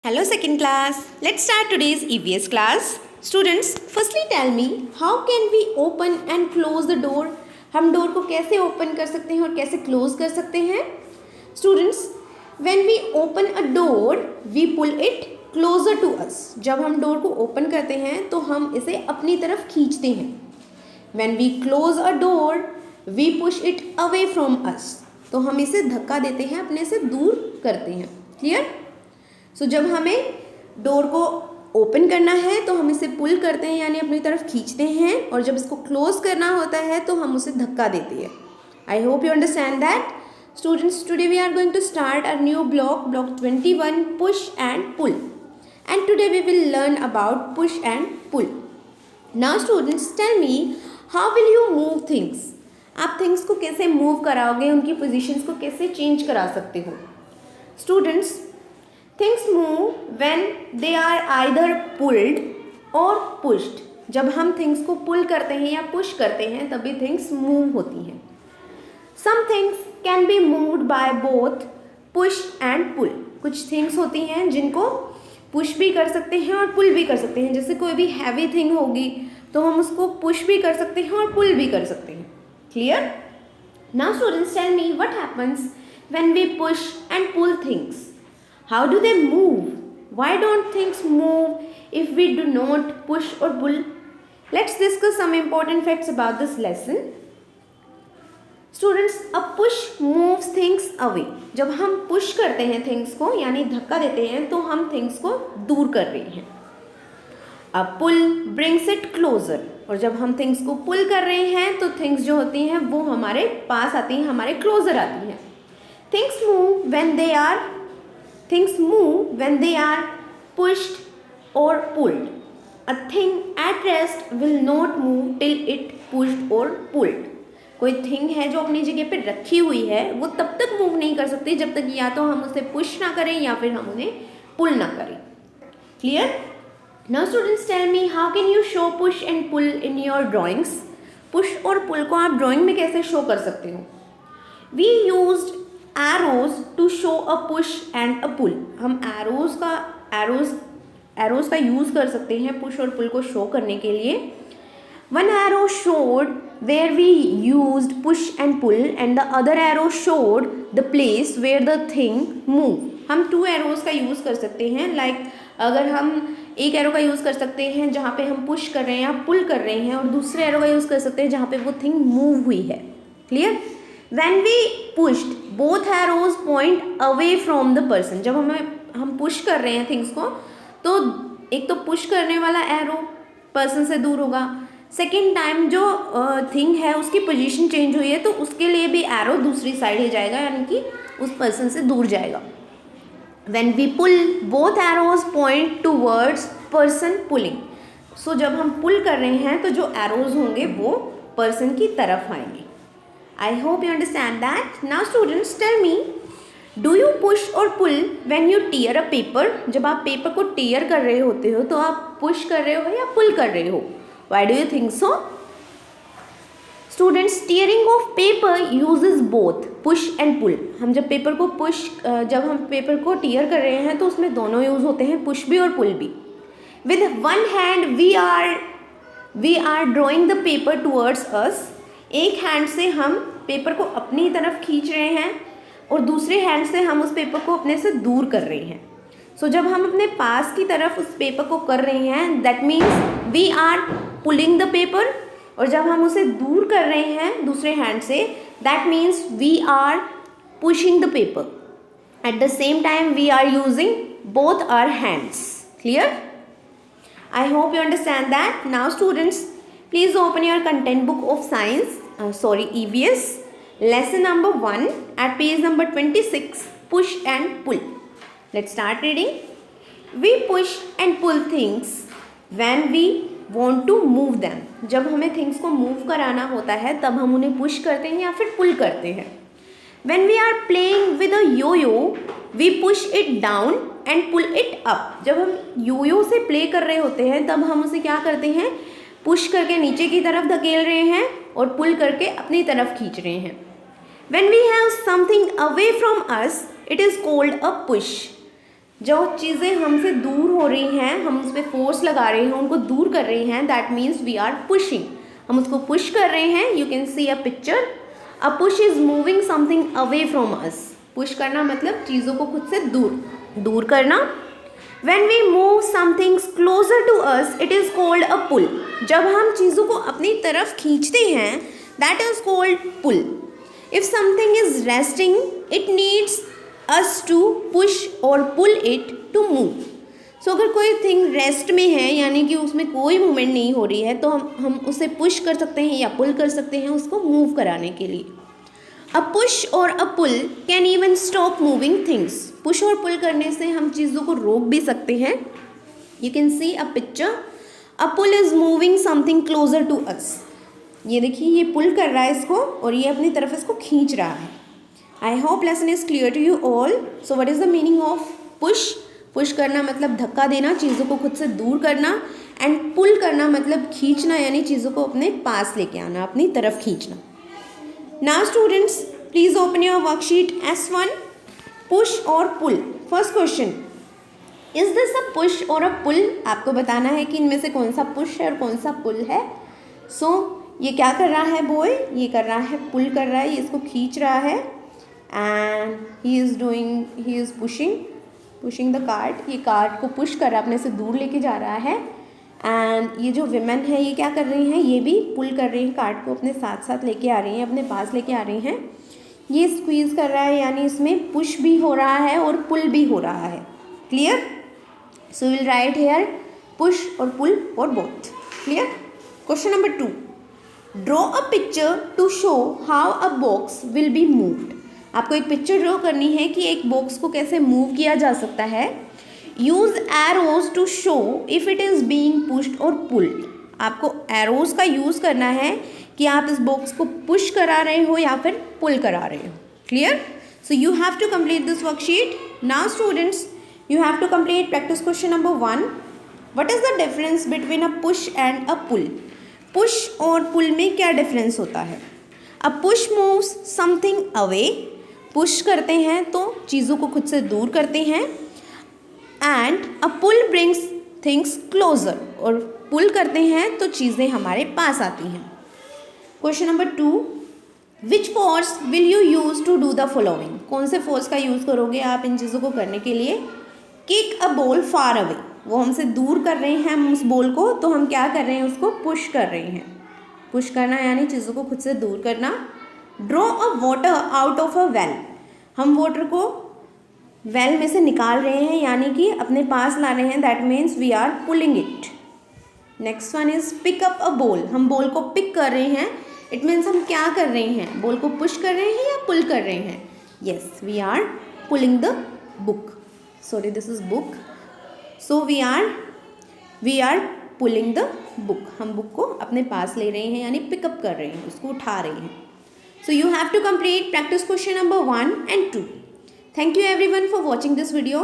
Hello second class. Let's start today's EVS class. Students, firstly tell me how can we open and close the door? हम door को कैसे open कर सकते हैं और कैसे क्लोज कर सकते हैं? Students, when we open a door, we pull it closer to us. जब हम डोर को ओपन करते हैं तो हम इसे अपनी तरफ खींचते हैं. When we close a door, we push it away from us. तो हम इसे धक्का देते हैं, अपने से दूर करते हैं. Clear? सो जब हमें डोर को ओपन करना है तो हम इसे पुल करते हैं यानी अपनी तरफ खींचते हैं, और जब इसको क्लोज करना होता है तो हम उसे धक्का देते हैं. I hope you understand that. Students, today we are going to start a new block 21, push and pull, and today we will learn about push and pull. Now students, tell me how will you move things. आप things को कैसे move कराओगे, उनकी positions को कैसे change करा सकते हो. Students, things move when they are either pulled or pushed. जब हम things को pull करते हैं या push करते हैं तभी things move होती हैं. Some things can be moved by both push and pull. कुछ things होती हैं जिनको push भी कर सकते हैं और pull भी कर सकते हैं. जैसे कोई भी heavy thing होगी तो हम उसको push भी कर सकते हैं और pull भी कर सकते हैं. Clear? Now students, tell me what happens when we push and pull things. How do they move? Why don't things move if we do not push or pull? Let's discuss some important facts about this lesson. Students, a push moves things away. जब हम push करते हैं things को यानी धक्का देते हैं तो हम things को दूर कर रहे हैं. A pull brings it closer. और जब हम things को pull कर रहे हैं तो things जो होती हैं वो हमारे पास आती हैं, हमारे closer आती हैं. Things move when they are pushed or pulled. A thing at rest will not move till it pushed or pulled. कोई थिंग है जो अपनी जगह पे रखी हुई है वो तब तक मूव नहीं कर सकती जब तक या तो हम उसे पुश ना करें या फिर हम उन्हें पुल ना करें. Clear? Now students, tell me how can you show push and pull in your drawings. Push और पुल को आप ड्राइंग में कैसे शो कर सकते हो. We used arrows to show a push and a pull. हम arrows का यूज़ कर सकते हैं पुश और पुल को शो करने के लिए. One arrow showed where we used push and pull and the other arrow showed the place where the thing moved. हम 2 arrows का यूज़ कर सकते हैं. अगर हम एक एरो का यूज़ कर सकते हैं जहाँ पे हम पुश कर रहे हैं या पुल कर रहे हैं, और दूसरे एरो का यूज़ कर सकते हैं जहाँ पे वो थिंग मूव हुई है. Clear? When we pushed, both arrows point away from the person. जब हम पुश कर रहे हैं थिंग्स को तो एक तो पुश करने वाला एरो पर्सन से दूर होगा. सेकेंड टाइम जो थिंग है उसकी पोजीशन चेंज हुई है तो उसके लिए भी एरो दूसरी साइड ही जाएगा यानी कि उस पर्सन से दूर जाएगा. When we pull, both arrows point towards person pulling. So जब हम पुल कर रहे हैं तो जो एरोज होंगे वो पर्सन की तरफ आएंगे. I hope you understand that. Now students, tell me, do you push or pull when you tear a paper? जब आप पेपर को tear कर रहे होते हो तो आप push कर रहे हो या pull कर रहे हो. Why do you think so? Students, tearing of paper uses both push and pull. हम जब हम पेपर को tear कर रहे हैं तो उसमें दोनों यूज़ होते हैं, push भी और pull भी. With one hand we are drawing the paper towards us. एक हैंड से हम पेपर को अपनी तरफ खींच रहे हैं और दूसरे हैंड से हम उस पेपर को अपने से दूर कर रहे हैं. सो जब हम अपने पास की तरफ उस पेपर को कर रहे हैं that means we are pulling the paper, और जब हम उसे दूर कर रहे हैं दूसरे हैंड से that means we are pushing the paper. At the same time we are using both our hands. Clear? I hope you understand that. Now students, please open your content book of science, EVS, lesson number 1 at page number 26, push and pull. Let's start reading. We push and pull things when we want to move them. जब हमें things को move कराना होता है तब हम उन्हें push करते हैं या फिर pull करते हैं. When we are playing with a yo-yo, we push it down and pull it up. जब हम yo-yo से play कर रहे होते हैं तब हम उसे क्या करते हैं, पुश करके नीचे की तरफ धकेल रहे हैं और पुल करके अपनी तरफ खींच रहे हैं. When we have something away from us, it is called a push. जो चीज़ें हमसे दूर हो रही हैं, हम उस पर फोर्स लगा रहे हैं, उनको दूर कर रहे हैं, that means we are pushing. हम उसको पुश कर रहे हैं। You can see a picture, a push is moving something away from us. Push करना मतलब चीज़ों को खुद से दूर करना। When we move something closer to us, it is called a pull. जब हम चीज़ों को अपनी तरफ खींचते हैं, that is called pull. If something is resting, it needs us to push or pull it to move. So अगर कोई थिंग रेस्ट में है, यानी कि उसमें कोई मूवमेंट नहीं हो रही है, तो हम उसे पुश कर सकते हैं या पुल कर सकते हैं उसको मूव कराने के लिए। अ पुश और a pull can even stop moving things. Push और पुल करने से हम चीज़ों को रोक भी सकते हैं। You can see a picture, a pull is moving something closer to us. ये देखिए, ये पुल कर रहा है इसको और ये अपनी तरफ इसको खींच रहा है। I hope lesson is clear to you all. So what is the meaning of push? Push करना मतलब धक्का देना, चीज़ों को खुद से दूर करना, एंड पुल करना मतलब खींचना, यानी चीज़ों को अपने पास लेके आना, अपनी तरफ खींचना। Now students, please open your worksheet S1, push और pull. First question, is this a push or a pull? आपको बताना है कि इनमें से कौन सा push है और कौन सा pull है। So ये क्या कर रहा है बॉय? ये कर रहा है पुल कर रहा है, ये इसको खींच रहा है, and he is pushing the cart. ये कार्ट को पुश कर रहा है, अपने से दूर लेके जा रहा है। एंड ये जो विमेन है ये क्या कर रही हैं? ये भी पुल कर रही हैं, कार्ट को अपने साथ साथ लेके आ रही हैं, अपने पास लेके आ रही हैं। ये स्क्वीज़ कर रहा है, यानी इसमें पुश भी हो रहा है और पुल भी हो रहा है। Clear? So will write here push और पुल और both. Clear? Question number 2, draw a picture to show how a box will be moved. आपको एक पिक्चर ड्रॉ करनी है कि एक बॉक्स को कैसे मूव किया जा सकता है। Use arrows to show if it is being pushed और पुल्ड। आपको एरोज का यूज़ करना है कि आप इस बॉक्स को पुश करा रहे हो या फिर पुल करा रहे हो। Clear? So you have to complete this worksheet. Now students, you have to complete practice question number 1। What is the difference between a push and a pull? Push और पुल में क्या डिफरेंस होता है? A push moves something away. Push करते हैं तो चीज़ों को खुद से दूर करते हैं, and a pull brings things closer. और पुल करते हैं तो चीज़ें हमारे पास आती हैं। Question number 2, which force will you use to do the following? कौन से फोर्स का यूज़ करोगे आप इन चीज़ों को करने के लिए? Kick a ball far away. वो हमसे दूर कर रहे हैं हम उस बॉल को, तो हम क्या कर रहे हैं? उसको पुश कर रहे हैं। पुश करना यानी चीज़ों को खुद से दूर करना। Draw a water out of a well. हम वाटर को वेल में से निकाल रहे हैं, यानी कि अपने पास ला रहे हैं, that means we are pulling it. Next one is pick up a ball. हम बॉल को पिक कर रहे हैं, इट मीन्स हम क्या कर रहे हैं? बॉल को पुश कर रहे हैं या पुल कर रहे हैं? Yes, we are pulling the book. Sorry, this is book. So we are pulling the book. हम बुक को अपने पास ले रहे हैं, यानी पिकअप कर रहे हैं, उसको उठा रहे हैं। So you have to complete practice question number 1 and 2. Thank you everyone for watching this video.